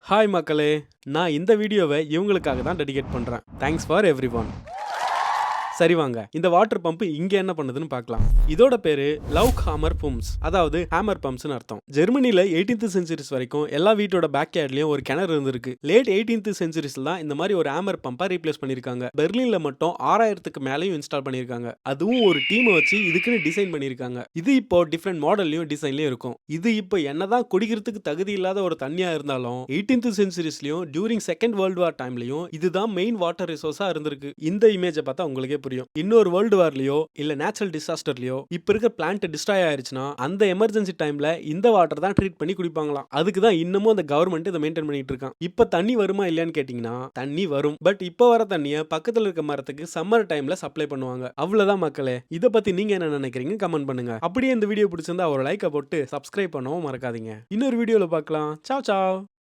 Hi மக்களே! நான் இந்த வீடியோவை இவங்களுக்காக தான் டெடிகேட் பண்றேன். Thanks for everyone. சரி வாங்க, இந்த வாட்டர் பம்ப் இங்க என்ன பண்ணுதுன்னு பார்க்கலாம். இதோட பேரு லவ் ஹாமர் பம்ப்ஸ், அதாவது ஹேமர் பம்ப்ஸ்னு அர்த்தம். ஜெர்மனில 18th செஞ்சுரிஸ் வரைக்கும் எல்லா வீட்டோட பேக் யார்ட்லயும் ஒரு கிணறு இருந்திருக்கு. லேட் 18th செஞ்சுரிஸ்ல தான் இந்த மாதிரி ஒரு ஹேமர் பம்பை ரீப்ளேஸ் பண்ணிருக்காங்க. பெர்லின்ல மட்டும் 6000க்கு மேலேயும் இன்ஸ்டால் பண்ணிருக்காங்க. அதுவும் ஒரு டீமை வச்சு இதுக்குன்னு டிசைன் பண்ணிருக்காங்க. இது இப்போ டிஃப்ரெண்ட் மாடல்லையும் டிசைன்லயும் இருக்கும். இது இப்போ என்னதான் குடிக்கிறதுக்கு தகுதி இல்லாத ஒரு தண்ணியா இருந்தாலும் 18th செஞ்சுரிஸ்லயும் டியூரிங் செகண்ட் வேர்ல்டு வார் டைம்லயும் இதுதான் மெயின் வாட்டர் ரிசோர்ஸா இருந்திருக்கு. இந்த இமேஜை பார்த்தா உங்களுக்கே புரியும். இன்னொரு வேர்ல்டு வார்லயோ இல்ல நேச்சுரல் டிசாஸ்டர்லயோ இப்ப இருக்க பிளான்ட் டிஸ்ட்ராய் ஆயிருச்சுன்னா அந்த எமர்ஜென்சி டைம்ல இந்த வாட்டர் தான் ட்ரீட் பண்ணி குடிப்பாங்களாம். அதுக்கு தான் இன்னமும் அந்த கவர்மெண்ட் இதை மெயின்டைன் பண்ணிட்டு இருக்கான். இப்ப தண்ணி வருமா இல்லையான்னு கேட்டீங்கன்னா தண்ணி வரும். பட் இப்ப வர தண்ணியை பக்கத்துல இருக்க மரத்துக்கு சம்மர் டைம்ல சப்ளை பண்ணுவாங்க. அவ்வளவுதான் மக்களே. இதை பத்தி நீங்க என்ன நினைக்கிறீங்க கமெண்ட் பண்ணுங்க. அப்படியே இந்த வீடியோ பிடிச்சிருந்தா ஒரு லைக்கை போட்டு சப்ஸ்கிரைப் பண்ணவும் மறக்காதீங்க. இன்னொரு வீடியோல பார்க்கலாம். Ciao Zhao.